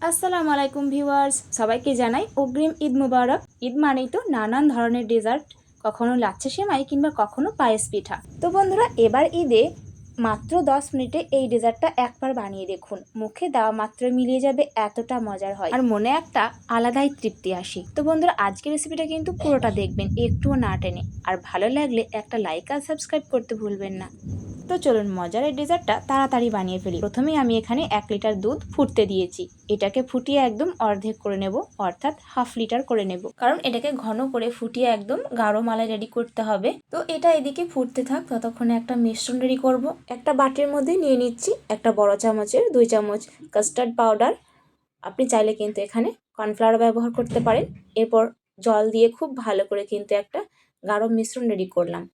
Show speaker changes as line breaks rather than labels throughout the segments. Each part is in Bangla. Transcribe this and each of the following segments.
আসসালামু আলাইকুম ভিউয়ার্স, সবাইকে জানাই অগ্রিম ঈদ মুবারক। ঈদ মানেই তো নানান ধরনের ডেজার্ট, কখনো লাচ্ছা সেমাই কিংবা কখনো পায়েস পিঠা। তো বন্ধুরা, এবার ঈদে মাত্র 10 মিনিটে এই ডেজার্টটা একবার বানিয়ে দেখুন। মুখে দেওয়া মাত্র মিলিয়ে যাবে, এতটা মজার হয় আর মনে একটা আলাদাই তৃপ্তি আসে। তো বন্ধুরা, আজকের রেসিপিটা কিন্তু পুরোটা দেখবেন, একটুও না টেনে। আর ভালো লাগলে একটা লাইক আর সাবস্ক্রাইব করতে ভুলবেন না। তো চলুন মজার এই ডেজার্টটা তাড়াতাড়ি বানিয়ে ফেলি। প্রথমেই আমি এখানে 1 লিটার দুধ ফুটতে দিয়েছি। এটাকে ফুটিয়ে একদম অর্ধেক করে নেব, অর্থাৎ হাফ লিটার করে নেব, কারণ এটাকে ঘন করে ফুটিয়ে একদম গাঢ় মালাই রেডি করতে হবে। তো এটা এদিকে ফুটতে থাক, ততক্ষণে একটা মিশ্রণ রেডি করব। একটা বাটির মধ্যে নিয়ে নিচ্ছি একটা বড় চামচের 2 চামচ কাস্টার্ড পাউডার। আপনি চাইলে কিন্তু এখানে কর্নফ্লাওয়ার ব্যবহার করতে পারেন। এরপর জল দিয়ে খুব ভালো করে কিন্তু একটা গাঢ় মিশ্রণ রেডি করলাম।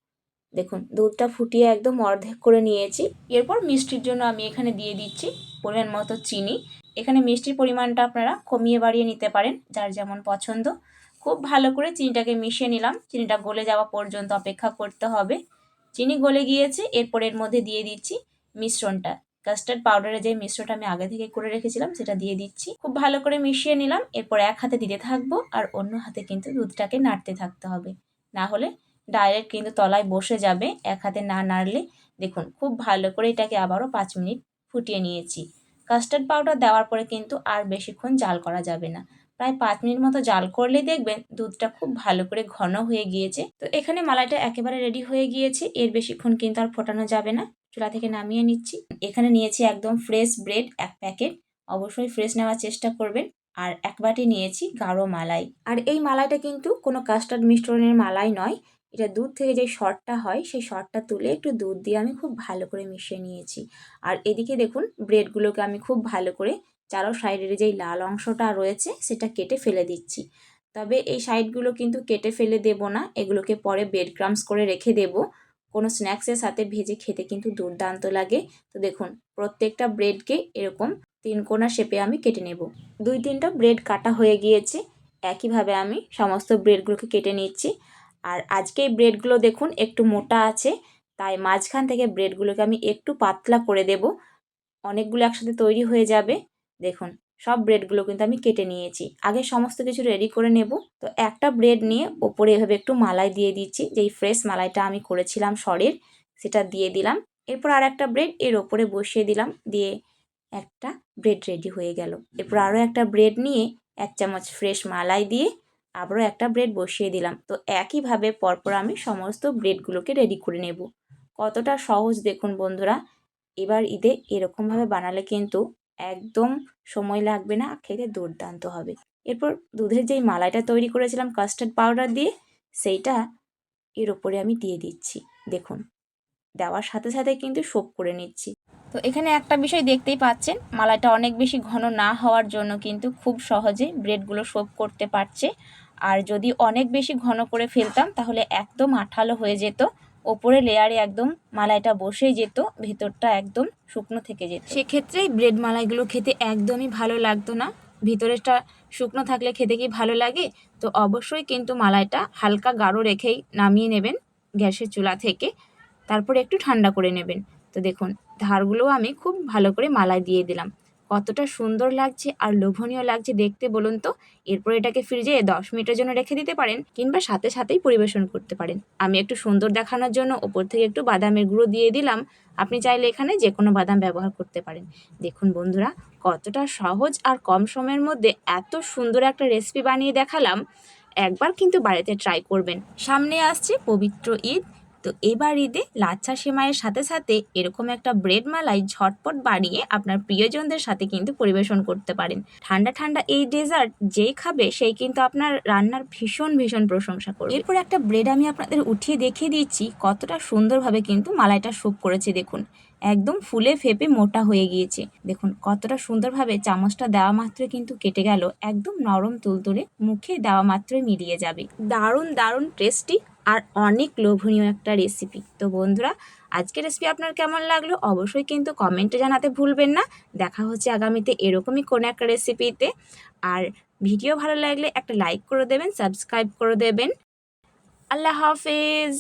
দেখুন, দুধটা ফুটিয়ে একদম অর্ধেক করে নিয়েছি। এরপর মিষ্টির জন্য আমি এখানে দিয়ে দিচ্ছি পরিমাণ মতো চিনি। এখানে মিষ্টির পরিমাণটা আপনারা কমিয়ে বাড়িয়ে নিতে পারেন, যার যেমন পছন্দ। খুব ভালো করে চিনিটাকে মিশিয়ে নিলাম। চিনিটা গলে যাওয়া পর্যন্ত অপেক্ষা করতে হবে। চিনি গলে গিয়েছে, এরপর এর মধ্যে দিয়ে দিচ্ছি মিশ্রণটা। কাস্টার্ড পাউডারের যে মিশ্রণটা আমি আগে থেকে করে রেখেছিলাম সেটা দিয়ে দিচ্ছি। খুব ভালো করে মিশিয়ে নিলাম। এরপর এক হাতে দিতে থাকবো আর অন্য হাতে কিন্তু দুধটাকে নাড়তে থাকতে হবে, না হলে ডাইরেক্ট কিন্তু তলায় বসে যাবে এক হাতে না নাড়লে। দেখুন, খুব ভালো করে এটাকে আবারও 5 মিনিট ফুটিয়ে নিয়েছি। কাস্টার্ড পাউডার দেওয়ার পরে কিন্তু আর বেশিক্ষণ জাল করা যাবে না। প্রায় 5 মিনিট মতো জাল করলেই দেখবেন দুধটা খুব ভালো করে ঘন হয়ে গিয়েছে। তো এখানে মালাইটা একেবারে রেডি হয়ে গিয়েছে। এর বেশিক্ষণ কিন্তু আর ফোটানো যাবে না। চুলা থেকে নামিয়ে নিচ্ছি। এখানে নিয়েছি একদম ফ্রেশ ব্রেড 1 প্যাকেট। অবশ্যই ফ্রেশ নেওয়ার চেষ্টা করবেন। আর 1 বাটি নিয়েছি গাঢ় মালাই। আর এই মালাইটা কিন্তু কোনো কাস্টার্ড মিশ্রণের মালাই নয়। এটা দুধ থেকে যে সরটা হয় সেই সরটা তুলে একটু দুধ দিয়ে আমি খুব ভালো করে মিশিয়ে নিয়েছি। আর এদিকে দেখুন, ব্রেডগুলোকে আমি খুব ভালো করে চারো সাইডের যেই লাল অংশটা রয়েছে সেটা কেটে ফেলে দিচ্ছি। তবে এই সাইডগুলো কিন্তু কেটে ফেলে দেব না, এগুলোকে পরে ব্রেড ক্রাম্বস করে রেখে দেব। কোনো স্ন্যাক্সের সাথে ভেজে খেতে কিন্তু দুর্দান্ত লাগে। তো দেখুন, প্রত্যেকটা ব্রেডকে এরকম 3 কোনা শেপে আমি কেটে নেব। 2-3টা ব্রেড কাটা হয়ে গিয়েছে। একইভাবে আমি সমস্ত ব্রেডগুলোকে কেটে নিচ্ছি। আর আজকে এই ব্রেডগুলো দেখুন একটু মোটা আছে, তাই মাঝখান থেকে ব্রেডগুলোকে আমি একটু পাতলা করে দেব। অনেকগুলো একসাথে তৈরি হয়ে যাবে। দেখুন, সব ব্রেডগুলো কিন্তু আমি কেটে নিয়েছি। আগে সমস্ত কিছু রেডি করে নেব। তো একটা ব্রেড নিয়ে ওপরে এভাবে একটু মালাই দিয়ে দিচ্ছি, যেই ফ্রেশ মালাইটা আমি করেছিলাম সরের, সেটা দিয়ে দিলাম। এরপর আর একটা ব্রেড এর ওপরে বসিয়ে দিলাম, দিয়ে একটা ব্রেড রেডি হয়ে গেল। এরপর আরও একটা ব্রেড নিয়ে 1 চামচ ফ্রেশ মালাই দিয়ে আবারও একটা ব্রেড বসিয়ে দিলাম। তো একইভাবে পরপর আমি সমস্ত ব্রেডগুলোকে রেডি করে নেব। কতটা সহজ দেখুন বন্ধুরা। এবার ঈদে এরকমভাবে বানালে কিন্তু একদম সময় লাগবে না, খেতে দুর্দান্ত হবে। এরপর দুধের যেই মালাইটা তৈরি করেছিলাম কাস্টার্ড পাউডার দিয়ে, সেইটা এর ওপরে আমি দিয়ে দিচ্ছি। দেখুন, দেওয়ার সাথে সাথে কিন্তু সোপ করে নিচ্ছি। তো এখানে একটা বিষয় দেখতেই পাচ্ছেন, মালাইটা অনেক বেশি ঘন না হওয়ার জন্য কিন্তু খুব সহজে ব্রেডগুলো সোপ করতে পারছে। আর যদি অনেক বেশি ঘন করে ফেলতাম তাহলে একদম আঠালো হয়ে যেত, ওপরে লেয়ারে একদম মালাইটা বসেই যেত, ভেতরটা একদম শুকনো থেকে যেত। সেক্ষেত্রে ব্রেড মালাইগুলো খেতে একদমই ভালো লাগতো না। ভিতরেরটা শুকনো থাকলে খেতে কি ভালো লাগে? তো অবশ্যই কিন্তু মালাইটা হালকা গাঢ় রেখেই নামিয়ে নেবেন গ্যাসের চুলা থেকে। তারপর একটু ঠান্ডা করে নেবেন। তো দেখুন, ধারগুলোও আমি খুব ভালো করে মালাই দিয়ে দিলাম। কতটা সুন্দর লাগছে আর লোভনীয় লাগছে দেখতে বলুন তো। এরপর এটাকে ফ্রিজে 10 মিনিটের জন্য রেখে দিতে পারেন, কিংবা সাথে সাথেই পরিবেশন করতে পারেন। আমি একটু সুন্দর দেখানোর জন্য ওপর থেকে একটু বাদামের গুঁড়ো দিয়ে দিলাম। আপনি চাইলে এখানে যে কোনো বাদাম ব্যবহার করতে পারেন। দেখুন বন্ধুরা, কতটা সহজ আর কম সময়ের মধ্যে এত সুন্দর একটা রেসিপি বানিয়ে দেখালাম। একবার কিন্তু বাড়িতে ট্রাই করবেন। সামনে আসছে পবিত্র ঈদ। তো এবার ঈদে লাচ্ছা সেমাইয়ের সাথে সাথে এরকম একটা ব্রেড মালাই ঝটপট বানিয়ে আপনার প্রিয়জনদের সাথে কিন্তু পরিবেশন করতে পারেন। ঠান্ডা ঠান্ডা এই ডেজার্ট যেই খাবে সেই কিন্তু আপনার রান্নার ভীষণ ভীষণ প্রশংসা করবে। এরপর একটা ব্রেড আমি আপনাদের উঠিয়ে দেখিয়ে দিচ্ছি কতটা সুন্দরভাবে কিন্তু মালাইটা স্যুপ করেছে। দেখুন, একদম ফুলে ফেপে মোটা হয়ে গিয়েছে। দেখুন কতটা সুন্দরভাবে চামচটা দেওয়া মাত্রই কিন্তু কেটে গেল, একদম নরম তুলতুলে, মুখে দেওয়া মাত্রই মিলিয়ে যাবে। দারুণ দারুণ টেস্টি আর অনেক লোভনীয় একটা রেসিপি। তো বন্ধুরা, আজকের রেসিপি আপনার কেমন লাগলো অবশ্যই কিন্তু কমেন্টে জানাতে ভুলবেন না। দেখা হচ্ছে আগামীতে এরকমই কোনো একটা রেসিপিতে। আর ভিডিও ভালো লাগলে একটা লাইক করে দেবেন, সাবস্ক্রাইব করে দেবেন। আল্লাহ হাফেজ।